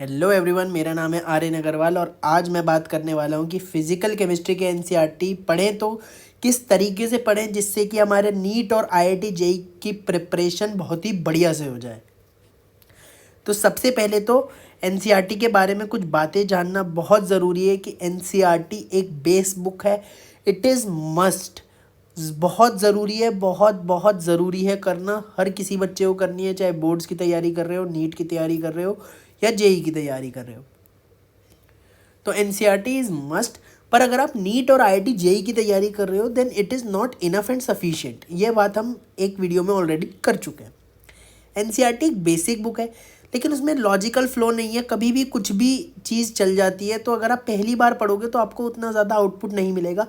Hello everyone, मेरा नाम है आर्यन अग्रवाल और आज मैं बात करने वाला हूँ कि फिजिकल केमिस्ट्री के एनसीईआरटी पढ़ें तो किस तरीके से पढ़ें जिससे कि हमारे नीट और आईआईटी जेई की प्रिपरेशन बहुत ही बढ़िया से हो जाए। तो सबसे पहले तो एनसीईआरटी के बारे में कुछ बातें जानना बहुत ज़रूरी है कि एनसीईआरटी एक बेस बुक है। इट इज़ मस्ट, बहुत ज़रूरी है, बहुत बहुत ज़रूरी है करना। हर किसी बच्चे को करनी है, चाहे बोर्ड्स की तैयारी कर रहे हो, नीट की तैयारी कर रहे हो या जेई की तैयारी कर रहे हो। तो एनसीईआरटी इज़ मस्ट। पर अगर आप नीट और आईआईटी जेई की तैयारी कर रहे हो then it is not enough and sufficient. ये बात हम एक वीडियो में ऑलरेडी कर चुके हैं। एनसीईआरटी एक बेसिक बुक है लेकिन उसमें लॉजिकल फ्लो नहीं है, कभी भी कुछ भी चीज़ चल जाती है। तो अगर आप पहली बार पढ़ोगे तो आपको उतना ज़्यादा आउटपुट नहीं मिलेगा।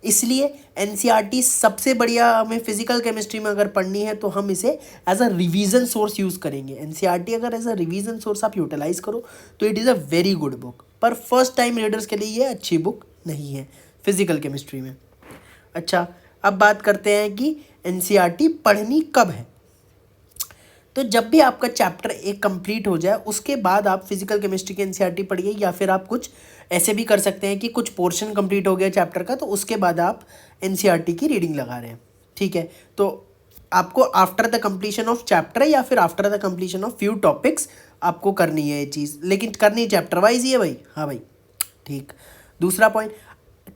इसलिए एनसीईआरटी सबसे बढ़िया, हमें फिजिकल केमिस्ट्री में अगर पढ़नी है तो हम इसे as a revision source use करेंगे। एनसीईआरटी अगर एज अ रिवीजन सोर्स आप यूटिलाइज करो तो it is a very good book. पर फर्स्ट टाइम रीडर्स के लिए ये अच्छी बुक नहीं है फिजिकल केमिस्ट्री में। अच्छा, अब बात करते हैं कि एनसीईआरटी पढ़नी कब है। तो जब भी आपका चैप्टर एक कंप्लीट हो जाए उसके बाद आप फिजिकल केमिस्ट्री की एनसीईआरटी पढ़िए, या फिर आप कुछ ऐसे भी कर सकते हैं कि कुछ पोर्शन कंप्लीट हो गया चैप्टर का तो उसके बाद आप एनसीईआरटी की रीडिंग लगा रहे हैं। ठीक है, तो आपको after the completion of chapter या फिर after the completion of few topics आपको करनी है ये चीज़, लेकिन करनी चैप्टर वाइज ही है भाई। हाँ भाई, ठीक। दूसरा पॉइंट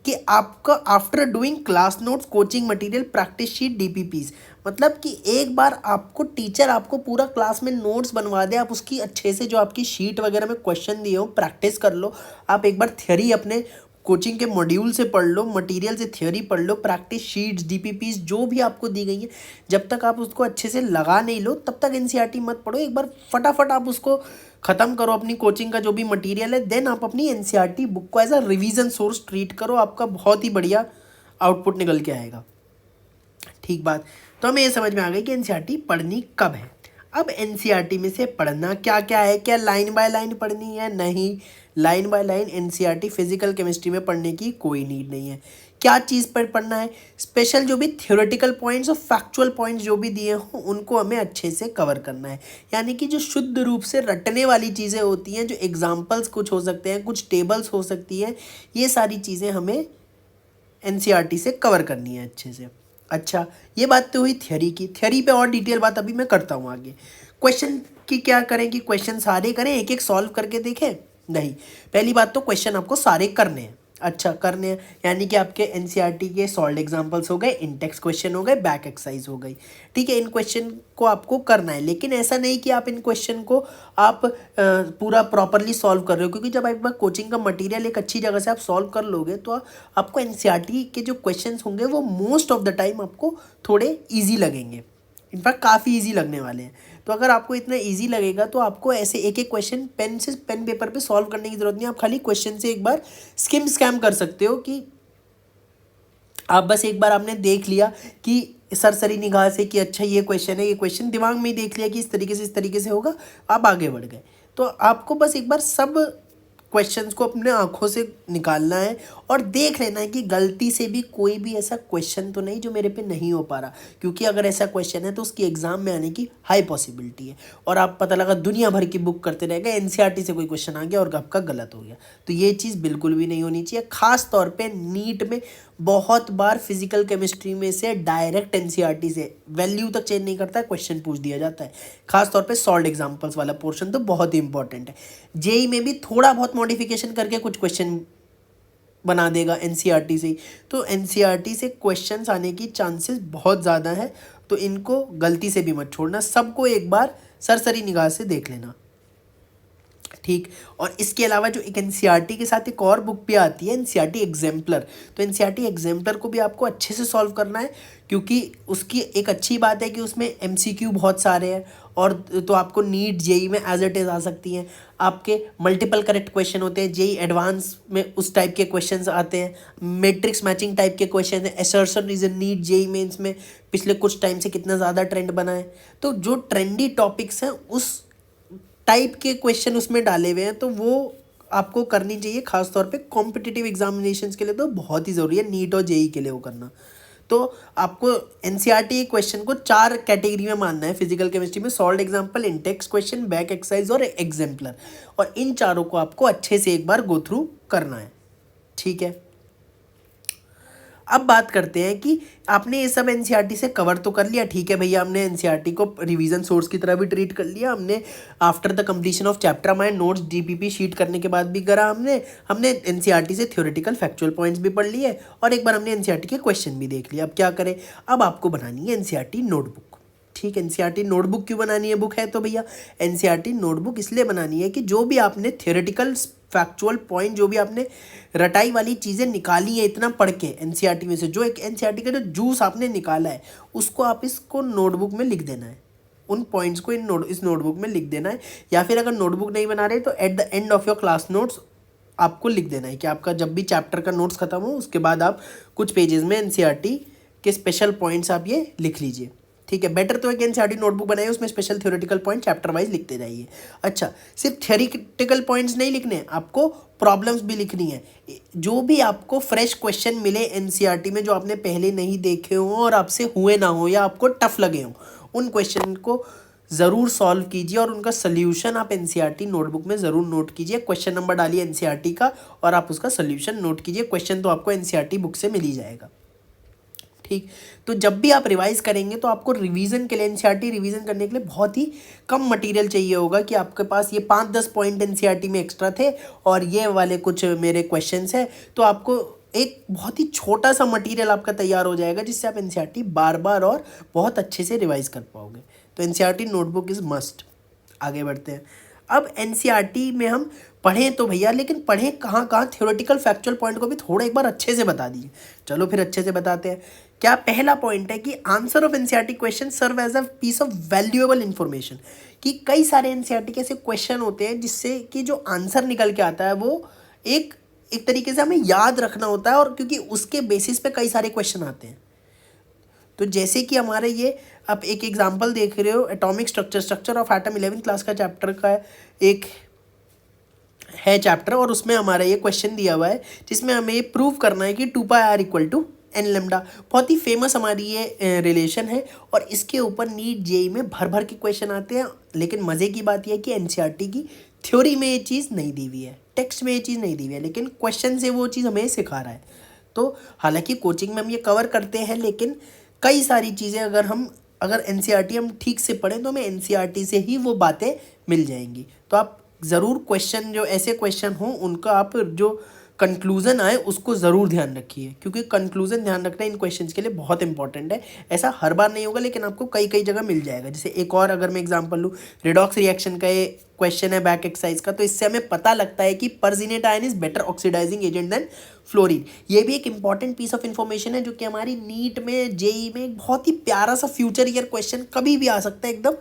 कि आपका after doing class notes, coaching material, practice sheet, DPPs, मतलब कि एक बार आपको टीचर आपको पूरा क्लास में नोट्स बनवा दे, आप उसकी अच्छे से जो आपकी शीट वगैरह में क्वेश्चन दिए हो प्रैक्टिस कर लो। आप एक बार थ्योरी अपने कोचिंग के मॉड्यूल से पढ़ लो, मटेरियल से थ्योरी पढ़ लो, प्रैक्टिस शीट्स, डीपीपीज जो भी आपको दी गई है, जब तक आप उसको अच्छे से लगा नहीं लो तब तक एनसीईआरटी मत पढ़ो। एक बार फटाफट आप उसको ख़त्म करो, अपनी कोचिंग का जो भी मटेरियल है, देन आप अपनी एनसीईआरटी बुक को as a revision source treat करो। आपका बहुत ही बढ़िया आउटपुट निकल के आएगा। ठीक बात। तो हमें ये समझ में आ गई कि एनसीईआरटी पढ़नी कब है। अब एनसीईआरटी में से पढ़ना क्या क्या है, क्या लाइन बाय लाइन पढ़नी है? नहीं, line by line NCERT physical chemistry में पढ़ने की कोई नीड नहीं है। क्या चीज़ पर पढ़ना है? स्पेशल जो भी थ्योरेटिकल पॉइंट्स और फैक्चुअल पॉइंट्स जो भी दिए हों उनको हमें अच्छे से कवर करना है। यानी कि जो शुद्ध रूप से रटने वाली चीज़ें होती हैं, जो एग्जाम्पल्स कुछ हो सकते हैं, कुछ टेबल्स हो सकती हैं, ये सारी चीज़ें हमें एनसीईआरटी से कवर करनी है अच्छे से। अच्छा, ये बात तो हुई थ्योरी की। थ्योरी पे और डिटेल बात अभी मैं करता हूँ आगे। क्वेश्चन की क्या करें कि क्वेश्चन सारे करें, एक एक सॉल्व करके देखें? नहीं, पहली बात तो क्वेश्चन आपको सारे करने हैं। अच्छा, करने हैं यानी कि आपके एनसीईआरटी के सॉल्व एग्जांपल्स हो गए, इन टेक्स्ट क्वेश्चन हो गए, बैक एक्सरसाइज हो गई। ठीक है, इन क्वेश्चन को आपको करना है, लेकिन ऐसा नहीं कि आप इन क्वेश्चन को आप पूरा प्रॉपरली सॉल्व कर रहे हो, क्योंकि जब एक बार कोचिंग का मटेरियल एक अच्छी जगह से आप सॉल्व कर लोगे तो आपको एनसीईआरटी के जो क्वेश्चंस होंगे वो मोस्ट ऑफ द टाइम आपको थोड़े ईजी लगेंगे। इनफैक्ट काफ़ी ईजी लगने वाले हैं। तो अगर आपको इतना ईजी लगेगा तो आपको ऐसे एक एक क्वेश्चन पेन पेपर पे सॉल्व करने की ज़रूरत नहीं है। आप खाली क्वेश्चन से एक बार स्कैम कर सकते हो कि आप बस एक बार आपने देख लिया कि सरसरी निगाह से कि अच्छा ये क्वेश्चन है, ये क्वेश्चन दिमाग में ही देख लिया कि इस तरीके से होगा, आप आगे बढ़ गए। तो आपको बस एक बार सब क्वेश्चंस को अपने आंखों से निकालना है और देख लेना है कि गलती से भी कोई भी ऐसा क्वेश्चन तो नहीं जो मेरे पे नहीं हो पा रहा, क्योंकि अगर ऐसा क्वेश्चन है तो उसकी एग्जाम में आने की हाई पॉसिबिलिटी है। और आप पता लगा दुनिया भर की बुक करते रह गए, एनसीईआरटी से कोई क्वेश्चन आ गया और आपका गलत हो गया। तो ये चीज़ बिल्कुल भी नहीं होनी चाहिए। खास तौर पे नीट में बहुत बार फिजिकल केमिस्ट्री में से डायरेक्ट एनसीईआरटी से वैल्यू तक चेंज नहीं करता है, क्वेश्चन पूछ दिया जाता है। खासतौर पे सॉल्व एग्जाम्पल्स वाला पोर्शन तो बहुत ही इंपॉर्टेंट है। जेई में भी थोड़ा बहुत मॉडिफिकेशन करके कुछ क्वेश्चन बना देगा एनसीईआरटी से। तो एनसीईआरटी से क्वेश्चंस आने की चांसेस बहुत ज़्यादा है, तो इनको गलती से भी मत छोड़ना, सबको एक बार सरसरी निगाह से देख लेना। ठीक। और इसके अलावा जो एक एनसीईआरटी के साथ एक और बुक भी आती है, एनसीईआरटी एग्जाम्पलर। तो एनसीईआरटी एग्जाम्पलर को भी आपको अच्छे से सॉल्व करना है, क्योंकि उसकी एक अच्छी बात है कि उसमें एमसीक्यू बहुत सारे हैं और तो आपको नीट जेई में एज इट इज़ आ सकती हैं। आपके मल्टीपल करेक्ट क्वेश्चन होते हैं, जेई एडवांस में उस टाइप के क्वेश्चंस आते हैं, मैट्रिक्स मैचिंग टाइप के क्वेश्चन है, assertion reason NEET JEE mains में पिछले कुछ टाइम से कितना ज़्यादा ट्रेंड बना है। तो जो ट्रेंडी टॉपिक्स हैं उस टाइप के क्वेश्चन उसमें डाले हुए हैं, तो वो आपको करनी चाहिए। खासतौर पे कॉम्पिटिटिव एग्जामिनेशंस के लिए तो बहुत ही ज़रूरी है, नीट और जेई के लिए वो करना। तो आपको एनसीईआरटी क्वेश्चन को 4 कैटेगरी में मानना है फिजिकल केमिस्ट्री में: solved example, intext question, back exercise और एग्जाम्पलर। और इन चारों को आपको अच्छे से एक बार गो थ्रू करना है, ठीक है। अब बात करते हैं कि आपने ये सब एनसीईआरटी से कवर तो कर लिया, ठीक है भैया, हमने एनसीईआरटी को रिवीजन सोर्स की तरह भी ट्रीट कर लिया, हमने after the completion of chapter mind notes DPP sheet करने के बाद भी करा हमने एनसीईआरटी से थ्योरेटिकल फैक्चुअल पॉइंट्स भी पढ़ लिए और एक बार हमने एनसीईआरटी के क्वेश्चन भी देख लिया। अब क्या करें, अब आपको बनानी है एनसीईआरटी नोटबुक, ठीक है। एनसीईआरटी नोटबुक क्यों बनानी है, बुक है तो भैया एनसीईआरटी नोटबुक इसलिए बनानी है कि जो भी आपने थ्योरेटिकल फैक्चुअल पॉइंट, जो भी आपने रटाई वाली चीज़ें निकाली है इतना पढ़ के एनसीईआरटी में से, जो एक एनसीईआरटी का जो जूस आपने निकाला है उसको आप इसको नोटबुक में लिख देना है, उन पॉइंट्स को इस नोटबुक में लिख देना है। या फिर अगर नोटबुक नहीं बना रहे तो at the end of your class notes आपको लिख देना है कि आपका जब भी चैप्टर का नोट्स खत्म हो उसके बाद आप कुछ पेजेस में एनसीईआरटी के स्पेशल पॉइंट्स आप ये लिख लीजिए, ठीक है। बेटर तो है कि एनसीईआरटी नोटबुक बनाइए, उसमें special theoretical point chapter wise लिखते जाइए। अच्छा, सिर्फ थ्योरेटिकल पॉइंट्स नहीं लिखने, आपको प्रॉब्लम्स भी लिखनी है। जो भी आपको फ्रेश क्वेश्चन मिले एनसीईआरटी में जो आपने पहले नहीं देखे हो और आपसे हुए ना हो या आपको टफ लगे हो, उन क्वेश्चन को ज़रूर सॉल्व कीजिए और उनका सोल्यूशन आप एनसीईआरटी नोटबुक में ज़रूर नोट कीजिए। क्वेश्चन नंबर डालिए एनसीईआरटी का और आप उसका सोल्यूशन नोट कीजिए। क्वेश्चन तो आपको एनसीईआरटी बुक से मिल ही जाएगा, ठीक। तो जब भी आप रिवाइज करेंगे तो आपको रिवीजन के लिए, एनसीईआरटी रिवीजन करने के लिए बहुत ही कम मटेरियल चाहिए होगा कि आपके पास ये 5-10 पॉइंट एनसीईआरटी में एक्स्ट्रा थे और ये वाले कुछ मेरे क्वेश्चंस हैं, तो आपको एक बहुत ही छोटा सा मटेरियल आपका तैयार हो जाएगा जिससे आप एनसीईआरटी बार बार और बहुत अच्छे से रिवाइज कर पाओगे। तो एनसीईआरटी नोटबुक इज़ मस्ट। आगे बढ़ते हैं। अब एनसीईआरटी में हम पढ़ें तो भैया, लेकिन पढ़ें कहाँ कहाँ, थ्योरेटिकल फैक्चुअल पॉइंट को भी थोड़ा एक बार अच्छे से बता दीजिए। चलो फिर अच्छे से बताते हैं। क्या पहला पॉइंट है कि answer of NCERT question serve as a piece of valuable information, कि कई सारे एनसीईआरटी के ऐसे क्वेश्चन होते हैं जिससे कि जो आंसर निकल के आता है वो एक तरीके से हमें याद रखना होता है, और क्योंकि उसके बेसिस पे कई सारे क्वेश्चन आते हैं। तो जैसे कि हमारे ये आप एक एग्जांपल देख रहे हो, atomic structure of atom 11th class का चैप्टर का एक है चैप्टर, और उसमें हमारा ये क्वेश्चन दिया हुआ है जिसमें हमें ये प्रूव करना है कि 2πr equal to N lambda. बहुत ही फेमस हमारी ये रिलेशन है और इसके ऊपर नीट जेई में भर भर के क्वेश्चन आते हैं। लेकिन मज़े की बात यह है कि एनसीईआरटी की थ्योरी में ये चीज़ नहीं दी हुई है, टेक्स्ट में ये चीज़ नहीं दी हुई है, लेकिन क्वेश्चन से वो चीज़ हमें सिखा रहा है। तो हालांकि कोचिंग में हम ये कवर करते हैं, लेकिन कई सारी चीज़ें अगर एनसीईआरटी हम ठीक से पढ़ें तो हमें एनसीईआरटी से ही वो बातें मिल जाएंगी। तो आप ज़रूर क्वेश्चन, जो ऐसे क्वेश्चन हों उनका आप जो कंक्लूज़न आए उसको ज़रूर ध्यान रखिए, क्योंकि कंक्लूज़न ध्यान रखना इन क्वेश्चंस के लिए बहुत इंपॉर्टेंट है। ऐसा हर बार नहीं होगा, लेकिन आपको कई कई जगह मिल जाएगा। जैसे एक और अगर मैं एग्जांपल लूँ, रिडॉक्स रिएक्शन का ये क्वेश्चन है बैक एक्सरसाइज का, तो इससे हमें पता लगता है कि perxenate ion is better oxidizing agent than fluorine. ये भी एक इंपॉर्टेंट पीस ऑफ इन्फॉर्मेशन है जो कि हमारी नीट में, जेई में एक बहुत ही प्यारा सा फ्यूचर ईयर क्वेश्चन कभी भी आ सकता है। एकदम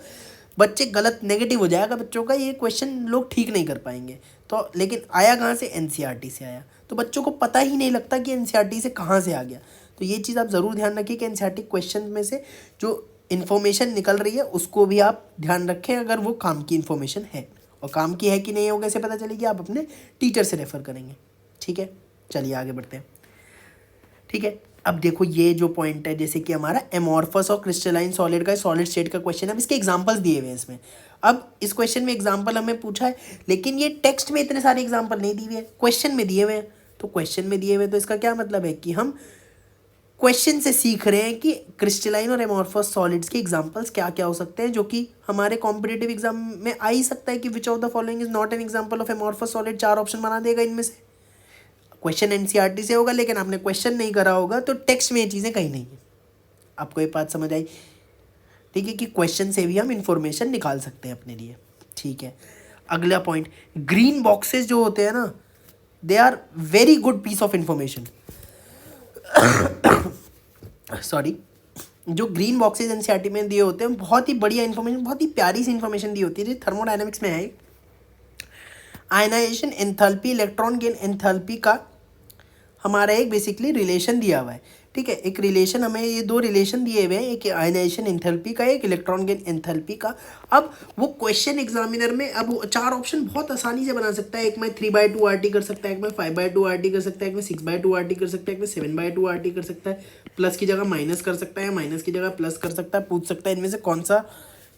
बच्चे गलत नेगेटिव हो जाएगा बच्चों का, ये क्वेश्चन लोग ठीक नहीं कर पाएंगे। तो लेकिन आया कहाँ से, एनसीईआरटी से आया, तो बच्चों को पता ही नहीं लगता कि एनसीईआरटी से कहाँ से आ गया। तो ये चीज़ आप ज़रूर ध्यान रखिए कि एनसीईआरटी क्वेश्चन में से जो इन्फॉर्मेशन निकल रही है उसको भी आप ध्यान रखें, अगर वो काम की इन्फॉर्मेशन है। और काम की है कि नहीं, होगा कैसे पता चलेगी, आप अपने टीचर से रेफ़र करेंगे, ठीक है। चलिए आगे बढ़ते हैं, ठीक है। अब देखो ये जो पॉइंट है, जैसे कि हमारा एमॉर्फस और क्रिस्टलाइन सॉलिड का सॉलिड स्टेट का क्वेश्चन है, अब इसके एग्जांपल्स दिए हुए हैं इसमें। अब इस क्वेश्चन में एग्जांपल हमें पूछा है, लेकिन ये टेक्स्ट में इतने सारे एग्जांपल नहीं दिए हुए हैं, क्वेश्चन में दिए हुए हैं। तो क्वेश्चन में दिए हुए तो इसका क्या मतलब है कि हम क्वेश्चन से सीख रहे हैं कि क्रिस्टलाइन और एमॉर्फस सॉलिड्स के एग्जांपल्स क्या क्या हो सकते हैं, जो कि हमारे कॉम्पिटिटिव एग्जाम में आ ही सकता है कि which of the following is not an example of amorphous solid. 4 option बना देगा इनमें से। क्वेश्चन एनसीईआरटी से होगा, लेकिन आपने क्वेश्चन नहीं करा होगा, तो टेक्स्ट में ये चीज़ें कहीं नहीं है। आपको ये बात समझ आई, ठीक है, कि क्वेश्चन से भी हम इंफॉर्मेशन निकाल सकते हैं अपने लिए, ठीक है। अगला पॉइंट, ग्रीन बॉक्सेस जो होते हैं ना, they are very good piece of information. Sorry, जो ग्रीन बॉक्सेस एनसीईआरटी में दिए होते हैं बहुत ही बढ़िया इन्फॉर्मेशन, बहुत ही प्यारी सी इन्फॉर्मेशन दी होती है। थर्मोडायनेमिक्स में है, ionization enthalpy, electron gain enthalpy का हमारा एक बेसिकली रिलेशन दिया हुआ है। ठीक है, एक रिलेशन हमें ये दो रिलेशन दिए हुए हैं, एक आयनाइजेशन एंथैल्पी का, एक इलेक्ट्रॉन गेन एंथैल्पी का। अब वो क्वेश्चन एग्जामिनर में अब वो 4 ऑप्शन बहुत आसानी से बना सकता है। एक में 3/2 RT कर सकता है, एक में 5/2 RT कर सकता है, एक में 6/2 RT कर सकता है, एक में 7/2 RT कर सकता है, प्लस की जगह माइनस कर सकता है, माइनस की जगह प्लस कर सकता है, पूछ सकता है इनमें से कौन सा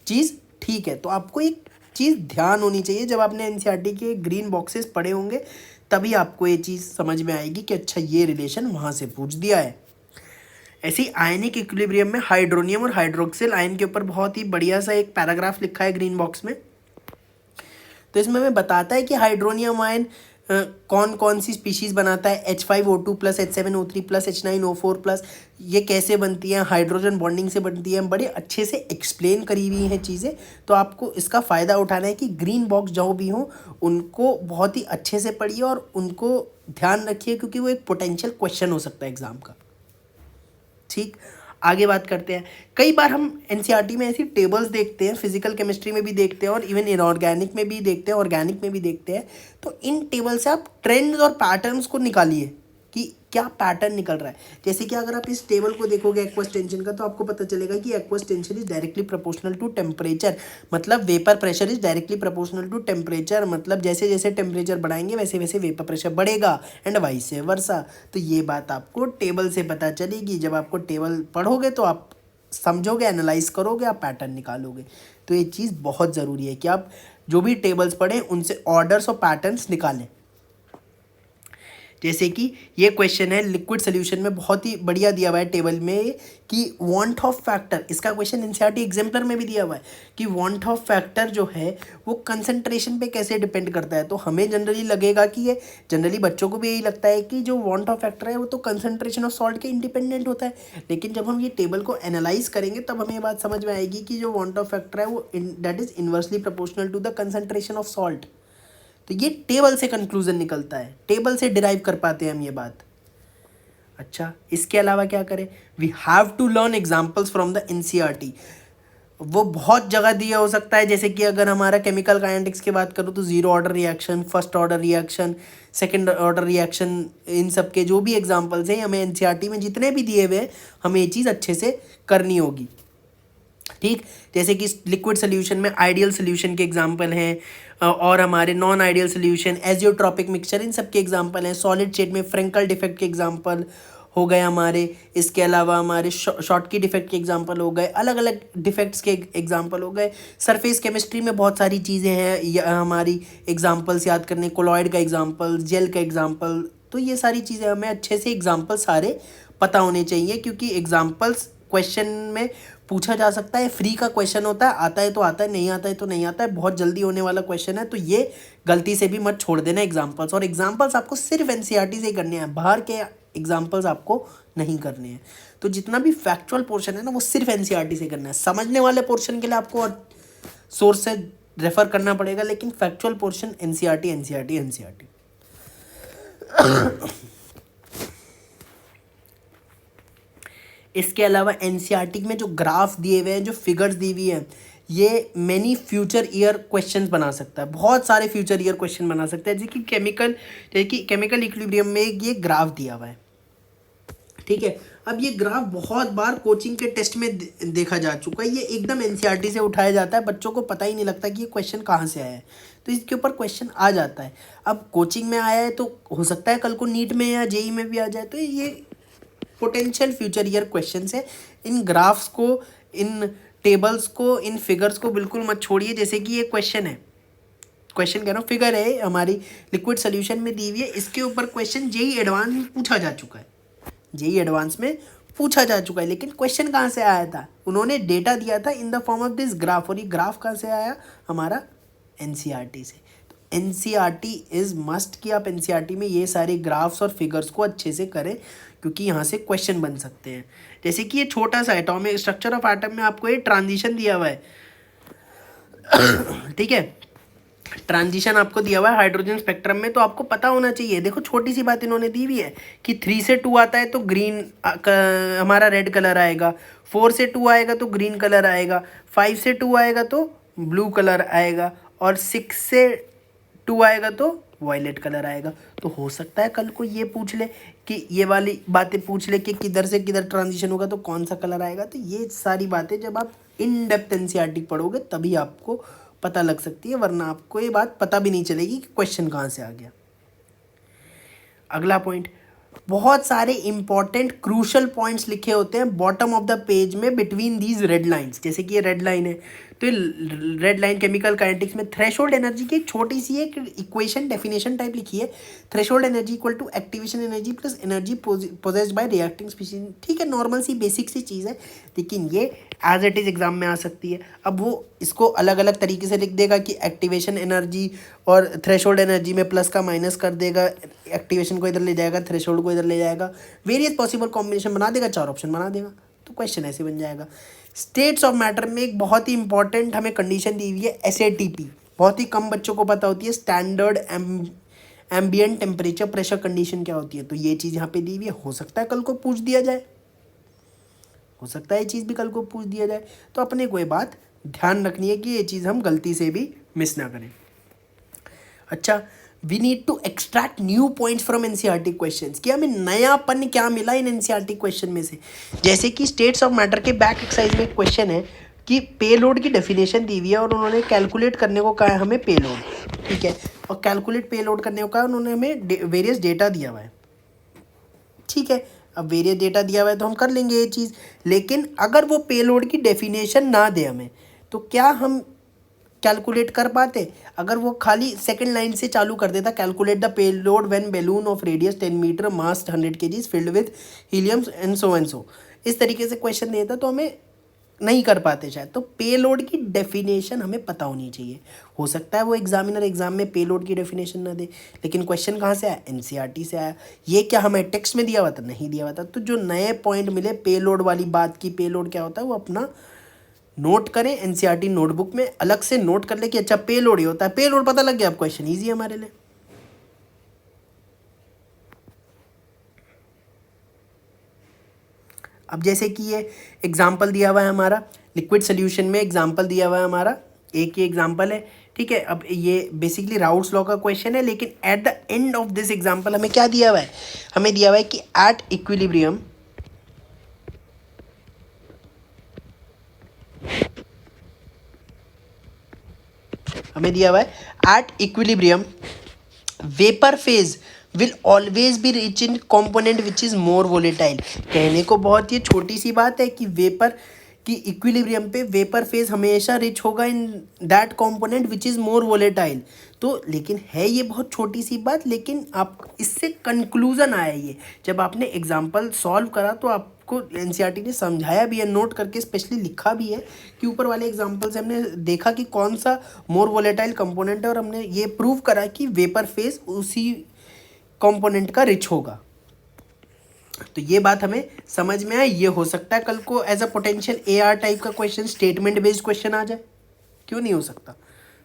चीज़ ठीक है। तो आपको एक चीज़ ध्यान होनी चाहिए, जब आपने एनसीईआरटी के ग्रीन बॉक्सेस पढ़े होंगे तभी आपको ये चीज़ समझ में आएगी कि अच्छा ये रिलेशन वहाँ से पूछ दिया है। ऐसे ही आयनिक इक्विलिब्रियम में हाइड्रोनियम और हाइड्रोक्सिल आयन के ऊपर बहुत ही बढ़िया सा एक पैराग्राफ लिखा है ग्रीन बॉक्स में। तो इसमें हमें बताता है कि हाइड्रोनियम आयन कौन कौन सी स्पीशीज बनाता है, H5O2 plus H7O3 plus H9O4 plus, ये कैसे बनती हैं, हाइड्रोजन बॉन्डिंग से बनती हैं, बड़े अच्छे से एक्सप्लेन करी हुई हैं चीज़ें। तो आपको इसका फ़ायदा उठाना है कि ग्रीन बॉक्स जो भी हो उनको बहुत ही अच्छे से पढ़िए और उनको ध्यान रखिए, क्योंकि वो एक पोटेंशियल क्वेश्चन हो सकता है एग्ज़ाम का। ठीक, आगे बात करते हैं। कई बार हम एनसीईआरटी में ऐसी टेबल्स देखते हैं, फिजिकल केमिस्ट्री में भी देखते हैं और इवन इनऑर्गेनिक में भी देखते हैं, ऑर्गेनिक में भी देखते हैं। तो इन टेबल से आप ट्रेंड्स और पैटर्न्स को निकालिए कि क्या पैटर्न निकल रहा है। जैसे कि अगर आप इस टेबल को देखोगे एक्वस टेंशन का, तो आपको पता चलेगा कि aqueous tension is directly proportional to temperature, मतलब vapour pressure is directly proportional to temperature, मतलब जैसे जैसे टेम्परेचर बढ़ाएंगे वैसे वैसे वेपर प्रेशर बढ़ेगा एंड वाइस वर्सा। तो ये बात आपको टेबल से पता चलेगी। जब आपको टेबल पढ़ोगे तो आप समझोगे, एनालाइज करोगे, आप पैटर्न निकालोगे। तो ये चीज़ बहुत ज़रूरी है कि आप जो भी टेबल्स पढ़ें उनसे ऑर्डर्स और पैटर्न्स निकालें। जैसे कि ये क्वेश्चन है लिक्विड सोल्यूशन में, बहुत ही बढ़िया दिया हुआ है टेबल में कि वांट ऑफ फैक्टर, इसका क्वेश्चन एनसीईआरटी एग्जाम्पलर में भी दिया हुआ है कि वांट ऑफ फैक्टर जो है वो कंसंट्रेशन पे कैसे डिपेंड करता है। तो हमें जनरली लगेगा कि ये, जनरली बच्चों को भी यही लगता है कि जो वांट ऑफ फैक्टर है वो तो कंसंट्रेशन ऑफ सॉल्ट के इंडिपेंडेंट होता है। लेकिन जब हम ये टेबल को एनालाइज करेंगे तब हमें ये बात समझ में आएगी कि जो वांट ऑफ फैक्टर है वो that is inversely proportional to the concentration of salt. तो ये टेबल से कंक्लूजन निकलता है, टेबल से डिराइव कर पाते हैं हम ये बात। अच्छा, इसके अलावा क्या करें, we have to learn examples from the NCERT. वो बहुत जगह दिया हो सकता है, जैसे कि अगर हमारा केमिकल काइनेटिक्स की बात करूँ तो zero order reaction, first order reaction, second order reaction, इन सब के जो भी एग्जाम्पल्स हैं हमें एनसीईआरटी में जितने भी दिए हुए हैं हमें ये चीज़ अच्छे से करनी होगी। ठीक, जैसे कि लिक्विड सोल्यूशन में आइडियल सोल्यूशन के एग्जांपल हैं और हमारे non ideal solution, azeotropic mixture, इन सब के एग्जांपल हैं। सॉलिड स्टेट में फ्रेंकल डिफेक्ट के एग्जांपल हो गए हमारे। इसके अलावा हमारे शॉटकी डिफेक्ट के एग्जांपल हो गए, अलग अलग डिफेक्ट्स के एग्जांपल हो गए। सरफेस केमिस्ट्री में बहुत सारी चीज़ें हैं हमारी एग्जांपल्स याद करने, कोलॉइड का एग्जांपल, जेल का एग्जांपल। तो ये सारी चीज़ें हमें अच्छे से एग्जांपल सारे पता होने चाहिए, क्योंकि एग्जांपल्स क्वेश्चन में पूछा जा सकता है। फ्री का क्वेश्चन होता है, आता है तो आता है, नहीं आता है तो नहीं आता है, बहुत जल्दी होने वाला क्वेश्चन है। तो ये गलती से भी मत छोड़ देना एग्जांपल्स। और एग्जांपल्स आपको सिर्फ एनसीईआरटी से ही करने हैं, बाहर के एग्जांपल्स आपको नहीं करने हैं। तो जितना भी फैक्चुअल पोर्शन है ना वो सिर्फ एनसीईआरटी से करना है। समझने वाले पोर्शन के लिए आपको सोर्स से रेफर करना पड़ेगा, लेकिन factual portion NCERT NCERT NCERT. इसके अलावा एनसीईआरटी में जो ग्राफ दिए हुए हैं, जो फिगर्स दी हुई हैं, ये मैनी फ्यूचर ईयर क्वेश्चंस बना सकता है, बहुत सारे फ्यूचर ईयर क्वेश्चन बना सकता है। जैसे कि केमिकल इक्विलिब्रियम में ये ग्राफ दिया हुआ है। ठीक है, अब ये ग्राफ बहुत बार कोचिंग के टेस्ट में देखा जा चुका है। ये एकदम एनसीईआरटी से उठाया जाता है, बच्चों को पता ही नहीं लगता कि ये क्वेश्चन कहाँ से आया है। तो इसके ऊपर क्वेश्चन आ जाता है। अब कोचिंग में आया है तो हो सकता है कल को नीट में या जेई में भी आ जाए। तो ये पोटेंशियल फ्यूचर ईयर क्वेश्चंस है। इन ग्राफ्स को, इन टेबल्स को, इन फिगर्स को बिल्कुल मत छोड़िए। जैसे कि ये क्वेश्चन है, क्वेश्चन कह रहा हूँ, फिगर है हमारी लिक्विड सोल्यूशन में दी हुई है। इसके ऊपर क्वेश्चन जेई एडवांस में पूछा जा चुका है, जेई एडवांस में पूछा जा चुका है। लेकिन क्वेश्चन कहाँ से आया था, उन्होंने डेटा दिया था in the form of this graph. और ये ग्राफ कहाँ से आया, हमारा एनसीईआरटी से। तो एनसीईआरटी इज़ मस्ट कि आप एनसीईआरटी में ये सारे ग्राफ्स और फिगर्स को अच्छे से करें, क्योंकि यहाँ से क्वेश्चन बन सकते हैं। जैसे कि ये छोटा सा एटॉमिक स्ट्रक्चर ऑफ एटम में आपको ये ट्रांजिशन दिया हुआ है। ठीक है, ट्रांजिशन आपको दिया हुआ है हाइड्रोजन स्पेक्ट्रम में, तो आपको पता होना चाहिए। देखो छोटी सी बात इन्होंने दी हुई है कि 3 से 2 आता है तो ग्रीन हमारा रेड कलर आएगा, 4 से 2 आएगा तो ग्रीन कलर आएगा, 5 से 2 आएगा तो ब्लू कलर आएगा, और 6 से 2 आएगा तो वायलेट कलर आएगा। तो हो सकता है कल को ये पूछ ले कि ये वाली बातें पूछ ले कि किधर से किधर ट्रांजिशन होगा तो कौन सा कलर आएगा। तो ये सारी बातें जब आप इन डेप्थ एनसीईआरटी पढ़ोगे तभी आपको पता लग सकती है, वरना आपको ये बात पता भी नहीं चलेगी कि क्वेश्चन कहाँ से आ गया। अगला पॉइंट, बहुत सारे इंपॉर्टेंट क्रूशल पॉइंट्स लिखे होते हैं बॉटम ऑफ द पेज में बिटवीन दीज रेड लाइंस। जैसे कि ये रेड लाइन है, तो रेड लाइन केमिकल काइनेटिक्स में थ्रेशोल्ड एनर्जी की एक छोटी सी एक इक्वेशन डेफिनेशन टाइप लिखी है, threshold energy equal to activation energy plus energy possessed by reacting species. ठीक है, नॉर्मल सी बेसिक सी चीज़ है, लेकिन ये एज इट इज़ एग्जाम में आ सकती है। अब वो इसको अलग अलग तरीके से लिख देगा कि एक्टिवेशन एनर्जी और थ्रेशोल्ड एनर्जी में प्लस का माइनस कर देगा, एक्टिवेशन को इधर ले जाएगा, थ्रेशोल्ड को इधर ले जाएगा, वेरियस पॉसिबल कॉम्बिनेशन बना देगा, 4 ऑप्शन बना देगा, तो क्वेश्चन ऐसे बन जाएगा। स्टेट्स ऑफ मैटर में एक बहुत ही इंपॉर्टेंट हमें कंडीशन दी हुई है एसएटीपी, बहुत ही कम बच्चों को पता होती है। Standard ambient temperature pressure condition क्या होती है, तो ये चीज़ यहाँ पे दी हुई है। हो सकता है कल को पूछ दिया जाए, हो सकता है ये चीज़ भी कल को पूछ दिया जाए, तो अपने को ये बात ध्यान रखनी है कि ये चीज़ हम गलती से भी मिस ना करें। अच्छा, we need to extract new points from NCERT questions, कि हमें नयापन क्या मिला इन एनसीईआरटी क्वेश्चन में से। जैसे कि स्टेट्स ऑफ मैटर के बैक एक्सरसाइज में एक क्वेश्चन है कि पेलोड की डेफिनेशन दी हुई है और उन्होंने कैलकुलेट करने को कहा है हमें पेलोड, ठीक है, और कैलकुलेट पेलोड करने को कहा है उन्होंने हमें वेरियस डेटा दिया हुआ है, ठीक है। अब वेरियस डेटा दिया हुआ है तो हम कर लेंगे ये चीज़, लेकिन अगर वो पेलोड की डेफिनेशन ना दे हमें तो क्या हम कैलकुलेट कर पाते? अगर वो खाली सेकंड लाइन से चालू कर देता, calculate the payload when balloon of radius 10 metre mass 100 kg filled with helium and so, इस तरीके से क्वेश्चन देता तो हमें नहीं कर पाते शायद। तो पेलोड की डेफिनेशन हमें पता होनी चाहिए। हो सकता है वो एग्जामिनर एग्जाम में पेलोड की डेफिनेशन ना दे, लेकिन क्वेश्चन कहाँ से आया? एनसीईआरटी से आया। ये क्या हमें टेक्स्ट में दिया हुआ था? नहीं दिया हुआ था। तो जो नए पॉइंट मिले पेलोड वाली बात की, पेलोड क्या होता है वो अपना नोट करें, एनसीईआरटी नोटबुक में अलग से नोट कर ले कि अच्छा पेलोड ही होता है। पेलोड पता लग गया, अब क्वेश्चन ईजी है हमारे लिए। अब जैसे कि ये एग्जाम्पल दिया हुआ है हमारा, लिक्विड सोल्यूशन में एग्जाम्पल दिया हुआ है हमारा, एक ही एग्जाम्पल है, ठीक है। अब ये बेसिकली राउल्ट्स लॉ का क्वेश्चन है, लेकिन at the end of this example हमें क्या दिया हुआ है? हमें दिया हुआ है कि एट इक्विलिब्रियम हमें दिया हुआ है at equilibrium vapour phase will always be rich in component which is more volatile. कहने को बहुत ही छोटी सी बात है कि वेपर की इक्विलिब्रियम पे वेपर फेज हमेशा रिच होगा in that component which is more volatile. तो लेकिन है ये बहुत छोटी सी बात, लेकिन आप इससे कंक्लूजन आया ये जब आपने एग्जाम्पल सॉल्व करा तो आपको एनसीईआरटी ने समझाया भी है, नोट करके स्पेशली लिखा भी है कि ऊपर वाले एग्जाम्पल से हमने देखा कि कौन सा मोर वोलेटाइल कंपोनेंट है और हमने ये प्रूव करा कि वेपर फेज उसी कंपोनेंट का रिच होगा। तो ये बात हमें समझ में आए। ये हो सकता है कल को as a potential AR type का क्वेश्चन, स्टेटमेंट बेस्ड क्वेश्चन आ जाए, क्यों नहीं हो सकता?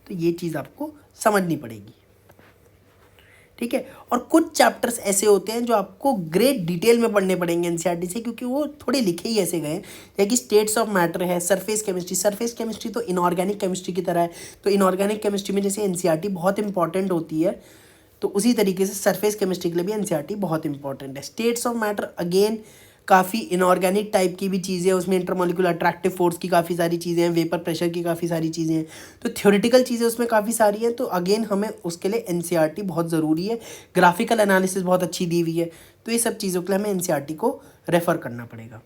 तो ये चीज़ आपको समझनी पड़ेगी, ठीक है। और कुछ चैप्टर्स ऐसे होते हैं जो आपको ग्रेट डिटेल में पढ़ने पड़ेंगे एनसीईआरटी से, क्योंकि वो थोड़े लिखे ही ऐसे गए हैं। जैसे कि स्टेट्स ऑफ मैटर है, सरफेस केमिस्ट्री। सरफेस केमिस्ट्री तो इनऑर्गेनिक केमिस्ट्री की तरह है, तो इनऑर्गेनिक केमिस्ट्री में जैसे एनसीईआरटी बहुत इंपॉर्टेंट होती है, तो उसी तरीके से सरफेस केमिस्ट्री के लिए भी एनसीईआरटी बहुत इंपॉर्टेंट है। स्टेट्स ऑफ मैटर अगेन काफ़ी इनऑर्गेनिक टाइप की भी चीज़ें हैं, उसमें इंटरमोलिकुलर अट्रैक्टिव फोर्स की काफ़ी सारी चीज़ें हैं, वेपर प्रेशर की काफ़ी सारी चीज़ें हैं, तो थ्योरेटिकल चीज़ें उसमें काफ़ी सारी हैं। तो अगेन हमें उसके लिए एनसीईआरटी बहुत ज़रूरी है। ग्राफिकल एनालिसिस बहुत अच्छी दी हुई है, तो ये सब चीज़ों के लिए हमें एनसीईआरटी को रेफ़र करना पड़ेगा।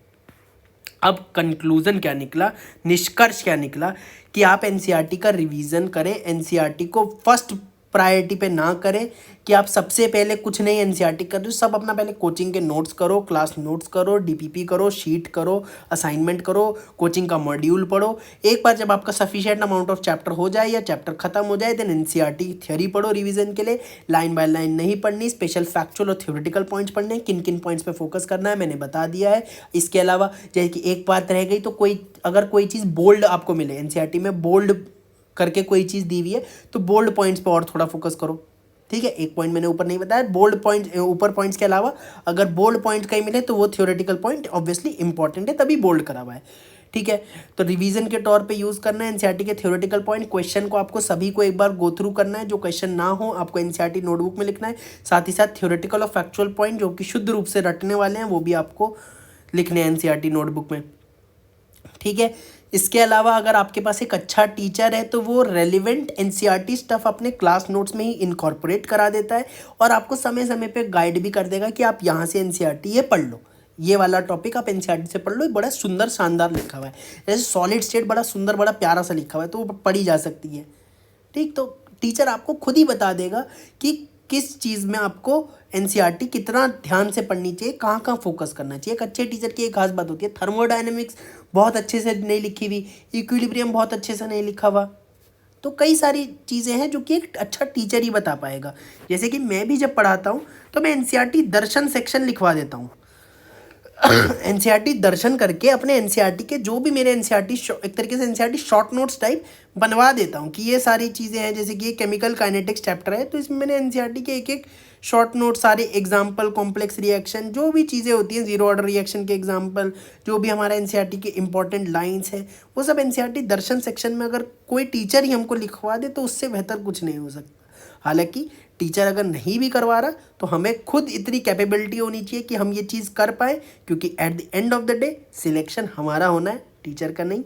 अब कंक्लूज़न क्या निकला, निष्कर्ष क्या निकला कि आप एनसीईआरटी का रिवीजन करें, एनसीईआरटी को फर्स्ट प्रायोरिटी पे ना करें कि आप सबसे पहले कुछ नहीं एनसीईआरटी कर रहे हो, सब अपना पहले कोचिंग के नोट्स करो, क्लास नोट्स करो, डीपीपी करो, शीट करो, असाइनमेंट करो, कोचिंग का मॉड्यूल पढ़ो। एक बार जब आपका सफिशिएंट अमाउंट ऑफ चैप्टर हो जाए या चैप्टर खत्म हो जाए, देन एनसीईआरटी थ्योरी पढ़ो रिवीजन के लिए। लाइन बाय लाइन नहीं पढ़नी, स्पेशल फैक्चुअल और थ्योरेटिकल पॉइंट्स पढ़ने, किन किन पॉइंट्स पे फोकस करना है मैंने बता दिया है। इसके अलावा जैसे कि एक बात रह गई, तो अगर कोई चीज़ बोल्ड आपको मिले, एनसीईआरटी में बोल्ड करके कोई चीज़ दी हुई है, तो बोल्ड पॉइंट्स पे और थोड़ा फोकस करो, ठीक है। एक पॉइंट मैंने ऊपर नहीं बताया, बोल्ड पॉइंट ऊपर पॉइंट्स के अलावा अगर बोल्ड पॉइंट कहीं मिले तो वो थ्योरेटिकल पॉइंट ऑब्वियसली इंपॉर्टेंट है, तभी बोल्ड करा हुआ है, ठीक है। तो रिवीजन के तौर पे यूज़ करना है एनसीईआरटी के थ्योरेटिकल पॉइंट। क्वेश्चन को आपको सभी को एक बार गो थ्रू करना है, जो क्वेश्चन ना हो आपको एनसीईआरटी नोटबुक में लिखना है। साथ ही साथ थ्योरेटिकल और फैक्चुअल पॉइंट जो कि शुद्ध रूप से रटने वाले हैं वो भी आपको लिखने हैं एनसीईआरटी नोटबुक में, ठीक है। इसके अलावा अगर आपके पास एक अच्छा टीचर है तो वो रेलिवेंट एनसीईआरटी स्टफ अपने क्लास नोट्स में ही इनकॉर्पोरेट करा देता है और आपको समय समय पे गाइड भी कर देगा कि आप यहाँ से एनसीईआरटी ये पढ़ लो, ये वाला टॉपिक आप एनसीईआरटी से पढ़ लो। बड़ा सुंदर शानदार लिखा हुआ है, जैसे सॉलिड स्टेट बड़ा सुंदर बड़ा प्यारा सा लिखा हुआ है, तो वो पढ़ी जा सकती है, ठीक। तो टीचर आपको खुद ही बता देगा कि किस चीज़ में आपको एनसीईआरटी कितना ध्यान से पढ़नी चाहिए, कहाँ कहाँ फोकस करना चाहिए। एक अच्छे टीचर की एक खास बात होती है, थर्मोडायनेमिक्स बहुत अच्छे से नहीं लिखी हुई, इक्विलिब्रियम बहुत अच्छे से नहीं लिखा हुआ, तो कई सारी चीज़ें हैं जो कि एक अच्छा टीचर ही बता पाएगा। जैसे कि मैं भी जब पढ़ाता हूँ तो मैं एनसीईआरटी दर्शन सेक्शन लिखवा देता हूँ। एनसीईआरटी दर्शन करके अपने एनसीईआरटी के जो भी मेरे एनसीईआरटी एक तरीके से एनसीईआरटी शॉर्ट नोट्स टाइप बनवा देता हूँ कि ये सारी चीज़ें हैं। जैसे कि ये केमिकल काइनेटिक्स चैप्टर है तो इसमें मैंने एनसीईआरटी के एक एक शॉर्ट नोट सारे एग्जाम्पल, कॉम्प्लेक्स रिएक्शन, जो भी चीज़ें होती हैं, जीरो ऑर्डर रिएक्शन के एग्जाम्पल, जो भी हमारा एनसीईआरटी के इंपॉर्टेंट लाइंस हैं, वो सब एनसीईआरटी दर्शन सेक्शन में अगर कोई टीचर ही हमको लिखवा दे तो उससे बेहतर कुछ नहीं हो सकता। हालांकि टीचर अगर नहीं भी करवा रहा तो हमें खुद इतनी कैपेबिलिटी होनी चाहिए कि हम ये चीज़ कर पाए, क्योंकि at the end of the day selection हमारा होना है, टीचर का नहीं,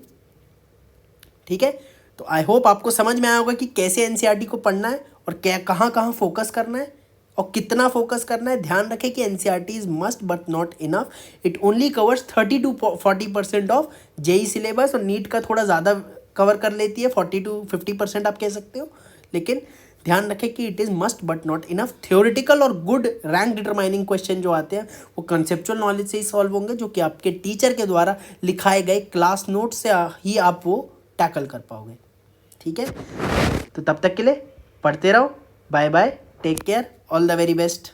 ठीक है। तो आई होप आपको समझ में आया होगा कि कैसे एनसीईआरटी को पढ़ना है और क्या कहाँ कहाँ फोकस करना है और कितना फोकस करना है। ध्यान रखें कि NCERT is must but not enough, it only covers 30 to 40% of JEE syllabus और नीट का थोड़ा ज़्यादा कवर कर लेती है, 40 to 50% आप कह सकते हो। लेकिन ध्यान रखें कि it is must but not enough. Theoretical और गुड रैंक डिटरमाइनिंग क्वेश्चन जो आते हैं वो कंसेप्चुअल नॉलेज से ही सॉल्व होंगे, जो कि आपके टीचर के द्वारा लिखाए गए क्लास नोट से ही आप वो टैकल कर पाओगे, ठीक है। तो तब तक के लिए पढ़ते रहो, bye bye, take care, all the very best.